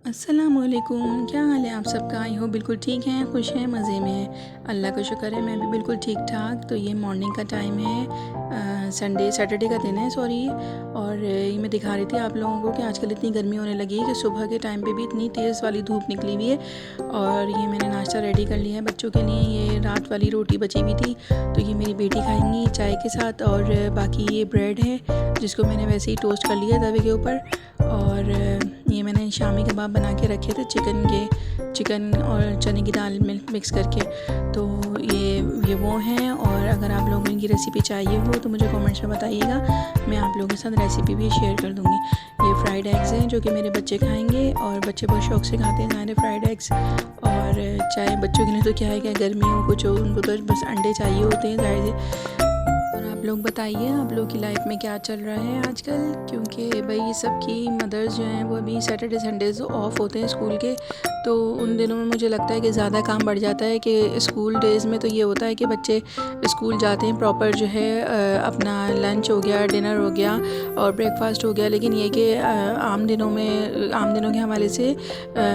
अस्सलामुअलैकुम, क्या हाल है आप सबका। आई हो बिल्कुल ठीक हैं, खुश हैं, मज़े में हैं। अल्लाह का शुक्र है, मैं भी बिल्कुल ठीक ठाक। तो ये मॉर्निंग का टाइम है, सैटरडे का दिन है सॉरी। और ये मैं दिखा रही थी आप लोगों को कि आजकल इतनी गर्मी होने लगी है कि सुबह के टाइम पे भी इतनी तेज़ वाली धूप निकली हुई है। और ये मैंने नाश्ता रेडी कर लिया है बच्चों के लिए। ये रात वाली रोटी बची हुई थी तो ये मेरी बेटी खाएंगी चाय के साथ। और बाकी ये ब्रेड है जिसको मैंने वैसे ही टोस्ट कर लिया तवे के ऊपर। और ये मैंने शामी कबाब बना के रखे थे चिकन और चने की दाल में मिक्स करके। तो ये वो हैं। और अगर आप लोगों को इनकी रेसिपी चाहिए हो तो मुझे कमेंट्स में बताइएगा, मैं आप लोगों के साथ रेसिपी भी शेयर कर दूँगी। ये फ्राइड एग्स हैं जो कि मेरे बच्चे खाएंगे और बच्चे बहुत शौक़ से खाते हैं सारे फ्राइड एग्स। और चाहे बच्चों के लिए तो क्या है, क्या गर्मी हो कुछ हो, उनको तो बस अंडे चाहिए होते हैं ज़ाहिर से। और आप लोग बताइए आप लोग की लाइफ में क्या चल रहा है आजकल, क्योंकि भाई सबकी मदर्स जो हैं वो अभी सैटरडे संडेज़ ऑफ होते हैं स्कूल के। तो उन दिनों में मुझे लगता है कि ज़्यादा काम बढ़ जाता है कि स्कूल डेज़ में तो ये होता है कि बच्चे स्कूल जाते हैं प्रॉपर जो है अपना लंच हो गया, डिनर हो गया और ब्रेकफास्ट हो गया। लेकिन ये कि आम दिनों के हवाले से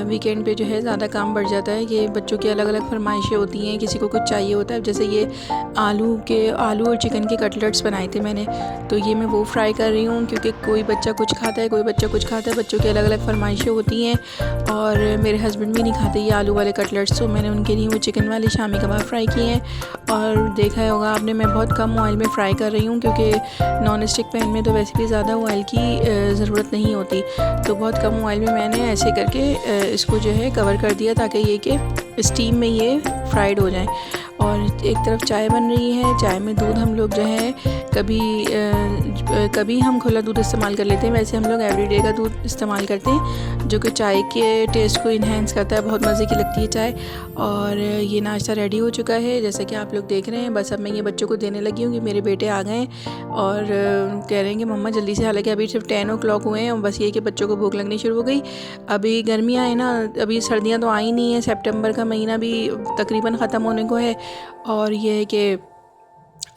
वीकेंड पे जो है ज़्यादा काम बढ़ जाता है कि बच्चों की अलग अलग फरमाइशें होती हैं, किसी को कुछ चाहिए होता है। जैसे ये आलू और चिकन के कटलेट्स बनाए थे मैंने, तो ये मैं वो फ्राई कर रही हूँ क्योंकि कोई बच्चा कुछ खाता है, कोई बच्चा कुछ खाता है, बच्चों की अलग अलग फरमाइशें होती हैं। और मेरे हस्बैंड भी नहीं खाते ये आलू वाले कटलेट्स, तो मैंने उनके लिए वो चिकन वाले शामी कबाब फ्राई किए हैं। और देखा होगा आपने, मैं बहुत कम ऑयल में फ्राई कर रही हूँ क्योंकि नॉन स्टिक पैन में तो वैसे भी ज़्यादा ऑयल की ज़रूरत नहीं होती। तो बहुत कम ऑयल में मैंने ऐसे करके इसको जो है कवर कर दिया ताकि ये कि स्टीम में ये फ्राइड हो जाए। और एक तरफ चाय बन रही है, चाय में दूध हम लोग जो है कभी हम खुला दूध इस्तेमाल कर लेते हैं, वैसे हम लोग एवरीडे का दूध इस्तेमाल करते हैं जो कि चाय के टेस्ट को इन्हेंस करता है। बहुत मज़े की लगती है चाय। और ये नाश्ता रेडी हो चुका है जैसा कि आप लोग देख रहे हैं। बस अब मैं ये बच्चों को देने लगी हूँ कि मेरे बेटे आ गए और कह रहे हैं कि मम्मा जल्दी से, हालांकि अभी सिर्फ 10 o'clock हुए हैं और बस ये कि बच्चों को भूख लगनी शुरू हो गई। अभी गर्मियाँ हैं ना, अभी सर्दियाँ तो आई नहीं है, सितंबर का महीना भी तकरीबन ख़त्म होने को है। और ये है कि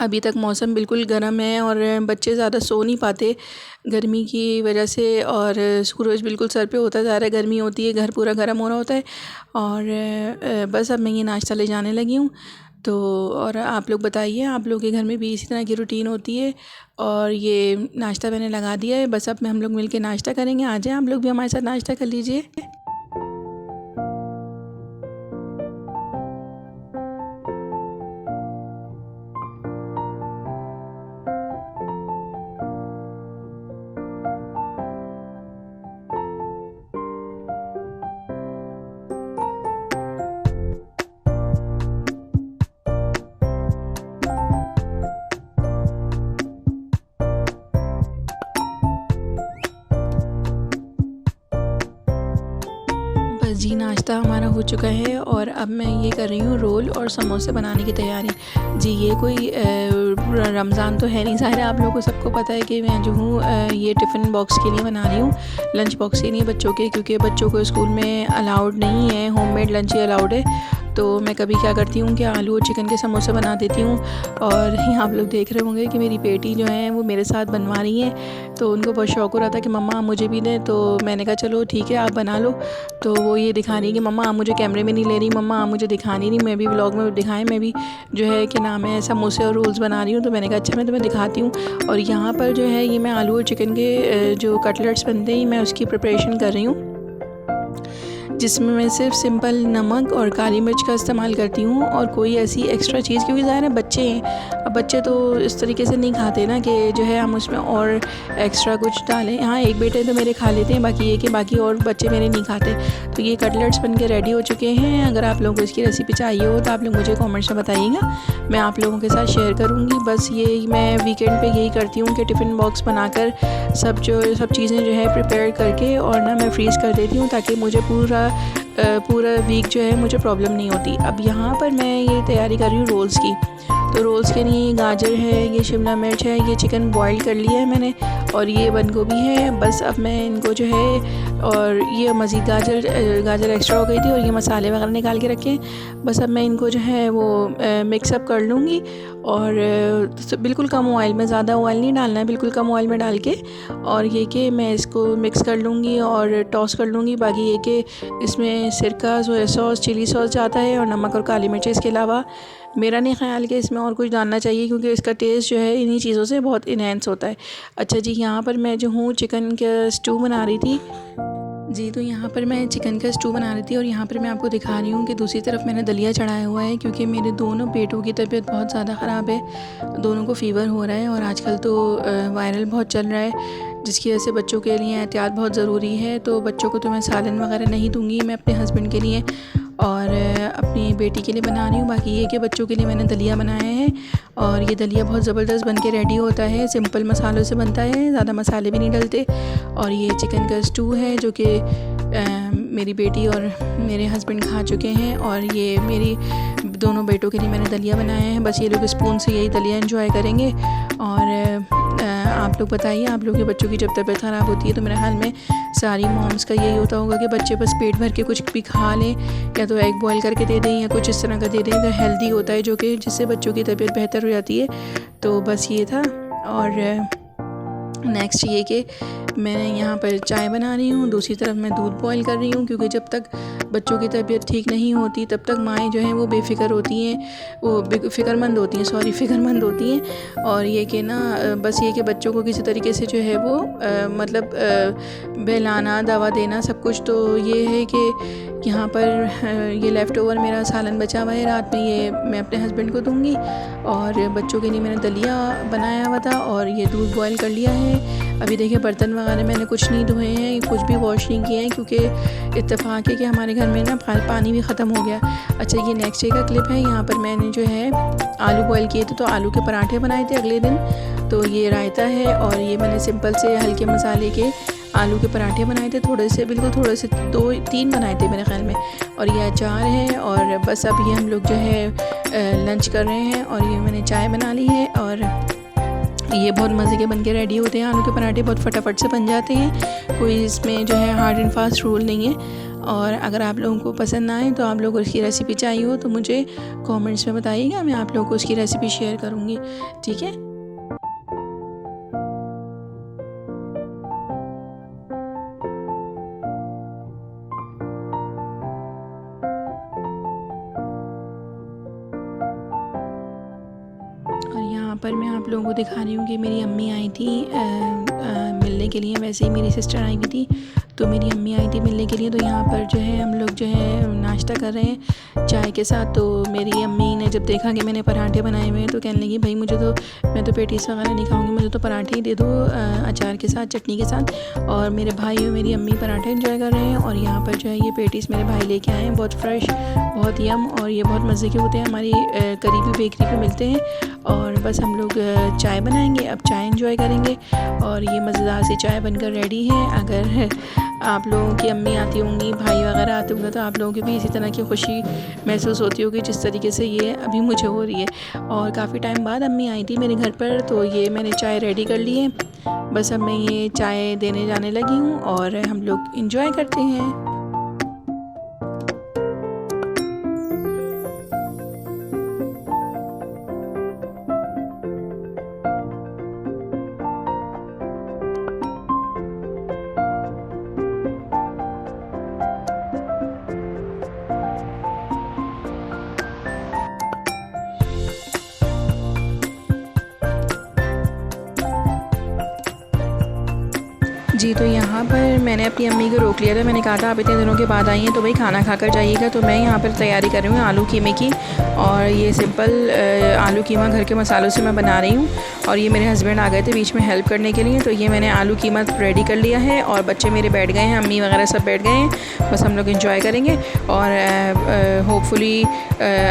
अभी तक मौसम बिल्कुल गर्म है और बच्चे ज़्यादा सो नहीं पाते गर्मी की वजह से। और सूरज बिल्कुल सर पे होता जा रहा है, गर्मी होती है, घर पूरा गर्म हो रहा होता है। और बस अब मैं ये नाश्ता ले जाने लगी हूँ। तो और आप लोग बताइए आप लोगों के घर में भी इसी तरह की रूटीन होती है। और ये नाश्ता मैंने लगा दिया है, बस अब हम लोग मिल के नाश्ता करेंगे। आ जाएँ आप लोग भी हमारे साथ नाश्ता कर लीजिए। बस जी नाश्ता हमारा हो चुका है और अब मैं ये कर रही हूँ रोल और समोसे बनाने की तैयारी। जी ये कोई रमज़ान तो है नहीं, ज़ाहिर है आप लोगों को सबको पता है कि मैं जो हूँ ये टिफ़िन बॉक्स के लिए बना रही हूँ, लंच बॉक्स के लिए बच्चों के, क्योंकि बच्चों को स्कूल में अलाउड नहीं है, होममेड लंच ही अलाउड है। तो मैं कभी क्या करती हूँ कि आलू और चिकन के समोसे बना देती हूँ। और यहाँ आप लोग देख रहे होंगे कि मेरी बेटी जो है वो मेरे साथ बनवा रही है, तो उनको बहुत शौक़ हो रहा था कि मम्मा मुझे भी दें। तो मैंने कहा चलो ठीक है आप बना लो। तो वो ये दिखा रही है कि मम्मा आप मुझे कैमरे में नहीं ले रही, मम्मा आप मुझे दिखानी नहीं, मैं भी व्लॉग में दिखाएं, मैं भी जो है कि नाम है समोसे और रोल्स बना रही हूँ। तो मैंने कहा अच्छा मैं तुम्हें दिखाती हूँ। और यहाँ पर जो है ये मैं आलू और चिकन के जो कटलेट्स बनते हैं मैं उसकी प्रिपरेशन कर रही हूँ, जिसमें मैं सिर्फ सिंपल नमक और काली मिर्च का इस्तेमाल करती हूँ और कोई ऐसी एक्स्ट्रा चीज़, क्योंकि ज़ाहिर है बच्चे हैं, अब बच्चे तो इस तरीके से नहीं खाते ना कि जो है हम उसमें और एक्स्ट्रा कुछ डालें। हाँ एक बेटे तो मेरे खा लेते हैं, बाकी ये कि बाकी और बच्चे मेरे नहीं खाते। तो ये कटलेट्स बन के रेडी हो चुके हैं। अगर आप लोगों को इसकी रेसिपी चाहिए हो तो आप लोग मुझे कॉमेंट्स में बताइएगा, मैं आप लोगों के साथ शेयर करूँगी। बस ये मैं वीकेंड पर यही करती हूँ कि टिफ़िन बॉक्स बनाकर सब चीज़ें जो है प्रिपेयर करके और ना मैं फ्रीज़ कर देती हूँ ताकि मुझे पूरा वीक जो है मुझे प्रॉब्लम नहीं होती। अब यहाँ पर मैं ये तैयारी कर रही हूँ रोल्स की। तो रोल्स के लिए गाजर है, ये शिमला मिर्च है, ये चिकन बॉईल कर लिया है मैंने, और ये बंद गोभी है। बस अब मैं इनको जो है, और ये मज़ीद गाजर एक्स्ट्रा हो गई थी और ये मसाले वगैरह निकाल के रखे। बस अब मैं इनको जो है वो मिक्सअप कर लूँगी, और बिल्कुल कम ऑयल में, ज़्यादा ऑयल नहीं डालना है, बिल्कुल कम ऑयल में डाल के, और ये कि मैं इसको मिक्स कर लूँगी और टॉस कर लूँगी। बाकी ये कि इसमें सिरका, सोया सॉस, चिली सॉस जाता है और नमक और काली मिर्च। इसके अलावा मेरा नहीं ख़्याल कि इसमें और कुछ डालना चाहिए, क्योंकि इसका टेस्ट जो है इन्हीं चीज़ों से बहुत इन्हेंस होता है। अच्छा जी, यहाँ पर मैं जो हूँ चिकन का स्टू बना रही थी जी। तो यहाँ पर मैं चिकन का स्टू बना रही थी, और यहाँ पर मैं आपको दिखा रही हूँ कि दूसरी तरफ मैंने दलिया चढ़ाया हुआ है, क्योंकि मेरे दोनों बेटों की तबीयत बहुत ज़्यादा ख़राब है। दोनों को फ़ीवर हो रहा है, और आजकल तो वायरल बहुत चल रहा है, जिसकी वजह से बच्चों के लिए एहतियात बहुत ज़रूरी है। तो बच्चों को तो मैं सालन वगैरह नहीं दूँगी, मैं अपने हस्बैंड के लिए और अपनी बेटी के लिए बना रही हूँ। बाकी ये कि बच्चों के लिए मैंने दलिया बनाया है, और ये दलिया बहुत ज़बरदस्त बन के रेडी होता है, सिंपल मसालों से बनता है, ज़्यादा मसाले भी नहीं डलते। और ये चिकन का स्टू है जो कि मेरी बेटी और मेरे हस्बैंड खा चुके हैं, और ये मेरी दोनों बेटों के लिए मैंने दलिया बनाया है। बस ये लोग स्पून से यही दलिया एंजॉय करेंगे। और आप लोग बताइए, आप लोग के बच्चों की जब तबीयत ख़राब होती है तो मेरे ख्याल में सारी मॉम्स का यही होता होगा कि बच्चे बस पेट भर के कुछ भी खा लें, या तो एग बॉयल करके दे दें या कुछ इस तरह का दे दें, तो हेल्दी होता है, जो कि जिससे बच्चों की तबीयत बेहतर हो जाती है। तो बस ये था। और नेक्स्ट ये कि मैं यहाँ पर चाय बना रही हूँ, दूसरी तरफ मैं दूध बॉईल कर रही हूँ, क्योंकि जब तक बच्चों की तबीयत ठीक नहीं होती तब तक माएँ जो हैं वो बेफ़िक्र होती हैं, वो फ़िक्रमंद होती हैं। और ये कि ना, बस ये कि बच्चों को किसी तरीके से जो है वो मतलब बहलाना, दवा देना, सब कुछ। तो ये है कि यहाँ पर ये लेफ़्ट ओवर मेरा सालन बचा हुआ है रात में, ये मैं अपने हस्बैंड को दूँगी। और बच्चों के लिए मैंने दलिया बनाया हुआ था, और ये दूध बॉईल कर लिया है। अभी देखिए बर्तन वगैरह मैंने कुछ नहीं धोए हैं, कुछ भी वॉश नहीं किए हैं, क्योंकि इत्तेफाक है कि हमारे घर में ना पानी भी ख़त्म हो गया। अच्छा, ये नेक्स्ट डे का क्लिप है। यहाँ पर मैंने जो है आलू बॉईल किए थे, तो आलू के पराठे बनाए थे अगले दिन। तो ये रायता है, और ये मैंने सिंपल से हल्के मसाले के आलू के पराठे बनाए थे, बिल्कुल थोड़े से 2-3 बनाए थे मेरे ख्याल में। और ये अचार है, और बस अब ये हम लोग जो है लंच कर रहे हैं। और ये मैंने चाय बना ली है, और ये बहुत मज़े के बन के रेडी होते हैं। आलू के पराठे बहुत फटाफट से बन जाते हैं, कोई इसमें जो है हार्ड एंड फास्ट रूल नहीं है। और अगर आप लोगों को पसंद ना आए, तो आप लोगों को उसकी रेसिपी चाहिए हो तो मुझे कमेंट्स में बताइएगा, मैं आप लोगों को उसकी रेसिपी शेयर करूँगी, ठीक है। और यहाँ पर मैं आप लोगों को दिखा रही हूँ कि मेरी अम्मी आई थी मिलने के लिए। वैसे ही मेरी सिस्टर आई हुई थी, तो मेरी अम्मी आई थी मिलने के लिए। तो यहाँ पर जो है हम लोग जो है नाश्ता कर रहे हैं चाय के साथ। तो मेरी अम्मी ने जब देखा कि मैंने पराठे बनाए हुए हैं, तो कहने लगी, भाई मैं तो पेटीज वगैरह नहीं खाऊंगी, मुझे तो पराठे ही दे दो अचार के साथ, चटनी के साथ। और मेरे भाई और मेरी अम्मी पराठे एंजॉय कर रहे हैं, और यहाँ पर जो है ये पेटीज मेरे भाई लेके आए हैं, बहुत फ्रेश, बहुत यम, और ये बहुत मज़े के होते हैं, हमारी करीबी बेकरी पे मिलते हैं। और बस हम लोग चाय बनाएंगे, अब चाय एंजॉय करेंगे। और ये मज़ेदार सी चाय बनकर रेडी है। अगर आप लोगों की अम्मी आती होंगी, भाई वगैरह आते होंगे, तो आप लोगों की भी इसी तरह की खुशी महसूस होती होगी जिस तरीके से ये अभी मुझे हो रही है। और काफ़ी टाइम बाद अम्मी आई थी मेरे घर पर, तो ये मैंने चाय रेडी कर ली है। बस अब मैं ये चाय देने जाने लगी हूँ, और हम लोग इंजॉय करते हैं। जी, तो यहाँ पर मैंने अपनी अम्मी को रोक लिया था। मैंने कहा था आप इतने दिनों के बाद आई हैं तो भाई खाना खाकर जाइएगा। तो मैं यहाँ पर तैयारी कर रही हूँ आलू कीमे की, और ये सिंपल आलू कीमा घर के मसालों से मैं बना रही हूँ। और ये मेरे हस्बैंड आ गए थे बीच में हेल्प करने के लिए, तो ये मैंने आलू कीमा रेडी कर लिया है। और बच्चे मेरे बैठ गए हैं, अम्मी वगैरह सब बैठ गए हैं, बस हम लोग इंजॉय करेंगे। और होपफुली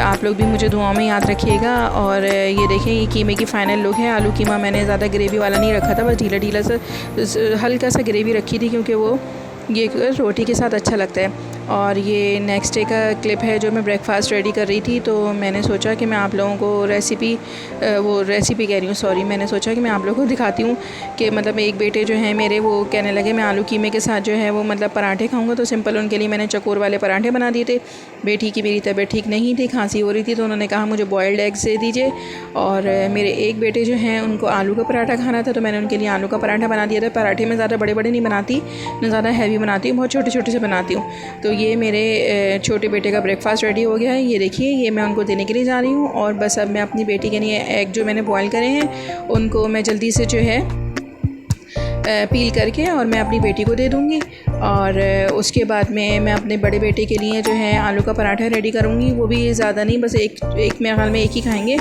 आप लोग भी मुझे दुआओं में याद रखिएगा। और ये देखें, ये कीमे की फ़ाइनल लुक है। आलू कीमा मैंने ज़्यादा ग्रेवी वाला नहीं रखा था, बस ढीला ढीला सा हल्का सा ग्रेवी रखी थी, क्योंकि वो ये रोटी के साथ अच्छा लगता है। और ये नेक्स्ट डे का क्लिप है जो मैं ब्रेकफास्ट रेडी कर रही थी। तो मैंने सोचा कि मैं आप लोगों को रेसिपी कह रही हूँ, सॉरी, मैंने सोचा कि मैं आप लोगों को दिखाती हूँ कि मतलब एक बेटे जो हैं मेरे वो कहने लगे मैं आलू कीमे के साथ जो है वो मतलब पराठे खाऊँगा। तो सिंपल उनके लिए मैंने चकोर वाले पराठे बना दिए थे। बेटी की मेरी तबीयत ठीक नहीं थी, खांसी हो रही थी, तो उन्होंने कहा मुझे बॉयल्ड एग्स दे दीजिए। और मेरे एक बेटे जो हैं उनको आलू का पराठा खाना था, तो मैंने उनके लिए आलू का पराठा बना दिया था। पराठे में ज़्यादा बड़े बड़े नहीं बनाती, न ज़्यादा हैवी बनाती हूँ, बहुत छोटे छोटे से बनाती हूँ। तो ये मेरे छोटे बेटे का ब्रेकफास्ट रेडी हो गया है। ये देखिए, ये मैं उनको देने के लिए जा रही हूँ। और बस अब मैं अपनी बेटी के लिए एग जो मैंने बॉयल करे हैं उनको मैं जल्दी से जो है पील करके और मैं अपनी बेटी को दे दूँगी। और उसके बाद में मैं अपने बड़े बेटे के लिए जो है आलू का पराठा रेडी करूँगी। वो भी ज़्यादा नहीं, बस एक मेरे ख्याल में एक ही खाएँगे।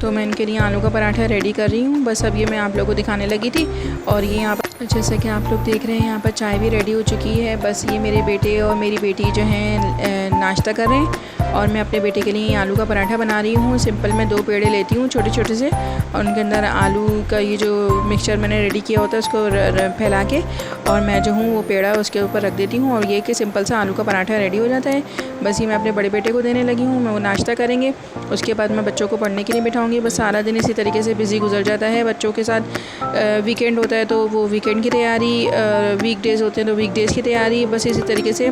तो मैं इनके लिए आलू का पराठा रेडी कर रही हूँ। बस अब ये मैं आप लोगों को दिखाने लगी थी। और ये यहाँ पर जैसे कि आप लोग देख रहे हैं यहाँ पर चाय भी रेडी हो चुकी है। बस ये मेरे बेटे और मेरी बेटी जो हैं नाश्ता कर रहे हैं और मैं अपने बेटे के लिए आलू का पराठा बना रही हूँ। सिंपल मैं 2 पेड़े लेती हूँ छोटे छोटे से, और उनके अंदर आलू का ये जो मिक्सचर मैंने रेडी किया होता है उसको फैला के और मैं जो हूँ वो पेड़ा उसके ऊपर रख देती हूँ और ये कि सिंपल सा आलू का पराठा रेडी हो जाता है। बस ये मैं अपने बड़े बेटे को देने लगी हूँ, मैं वो नाश्ता करेंगे। उसके बाद मैं बच्चों को पढ़ने के लिए बिठाऊँगी। बस सारा दिन इसी तरीके से बिज़ी गुजर जाता है बच्चों के साथ। वीकेंड होता है तो वो वीकेंड की तैयारी, वीकडेज़ होते हैं तो वीकडेज़ की तैयारी, बस इसी तरीके से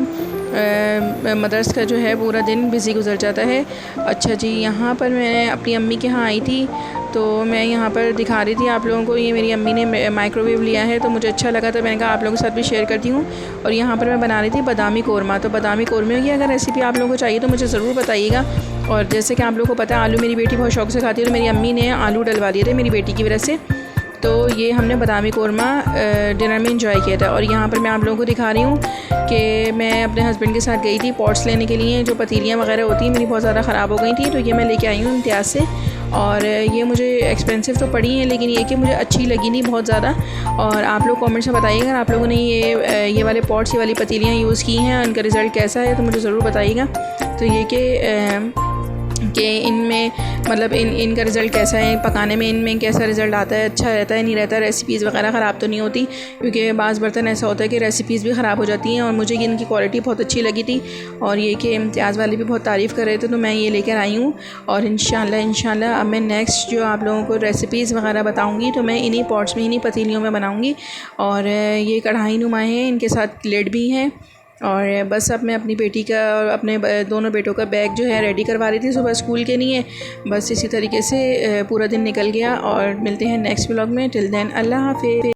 मदर्स का जो है पूरा दिन बिज़ी गुजर जाता है। अच्छा जी, यहाँ पर मैं अपनी अम्मी के यहाँ आई थी, तो मैं यहाँ पर दिखा रही थी आप लोगों को। ये मेरी अम्मी ने माइक्रोवेव लिया है तो मुझे अच्छा लगा, तो मैंने कहा आप लोगों के साथ भी शेयर करती हूँ। और यहाँ पर मैं बना रही थी बादामी कोरमा। तो बादामी कोरमे की अगर रेसिपी आप लोगों को चाहिए तो मुझे ज़रूर बताइएगा। और जैसे कि आप लोगों को पता है आलू मेरी बेटी बहुत शौक से खाती है, तो मेरी अम्मी ने आलू डलवा दिए थे मेरी बेटी की वजह से। तो ये हमने बादामी कोरमा डिनर में इंजॉय किया था। और यहाँ पर मैं आप लोगों को दिखा रही हूँ कि मैं अपने हस्बैंड के साथ गई थी पॉट्स लेने के लिए। जो पतीलियाँ वगैरह होती हैं मेरी बहुत ज़्यादा ख़राब हो गई थी, तो ये मैं लेके आई हूँ इम्तियाज़ से। और ये मुझे एक्सपेंसिव तो पड़ी हैं, लेकिन ये कि मुझे अच्छी लगी नहीं बहुत ज़्यादा। और आप लोग कमेंट्स में बताइएगा अगर आप लोगों ने ये वाले पॉट्स, ये वाली पतीलियाँ यूज़ की हैं, उनका रिज़ल्ट कैसा है, तो मुझे ज़रूर बताइएगा। तो ये कि इनमें मतलब इनका रिज़ल्ट कैसा है, पकाने में इनमें कैसा रिज़ल्ट आता है, अच्छा रहता है नहीं रहता, रेसिपीज़ वगैरह ख़राब तो नहीं होती। क्योंकि बाज़ बर्तन ऐसा होता है कि रेसिपीज़ भी ख़राब हो जाती हैं। और मुझे इनकी क्वालिटी बहुत अच्छी लगी थी और ये कि इम्तियाज़ वाले भी बहुत तारीफ़ कर रहे थे, तो मैं ये लेकर आई हूँ। और इंशाल्लाह अब मैं नेक्स्ट जो आप लोगों को रेसिपीज़ वगैरह बताऊँगी तो मैं इन्हीं पॉट्स में, इन्हीं पतीलियों में बनाऊँगी। और ये कढ़ाई नुमा है, इनके साथ लिड भी हैं। और बस अब मैं अपनी बेटी का और अपने दोनों बेटों का बैग जो है रेडी करवा रही थी सुबह स्कूल के लिए। बस इसी तरीके से पूरा दिन निकल गया। और मिलते हैं नेक्स्ट व्लॉग में। टिल देन अल्लाह हाफ़िज़।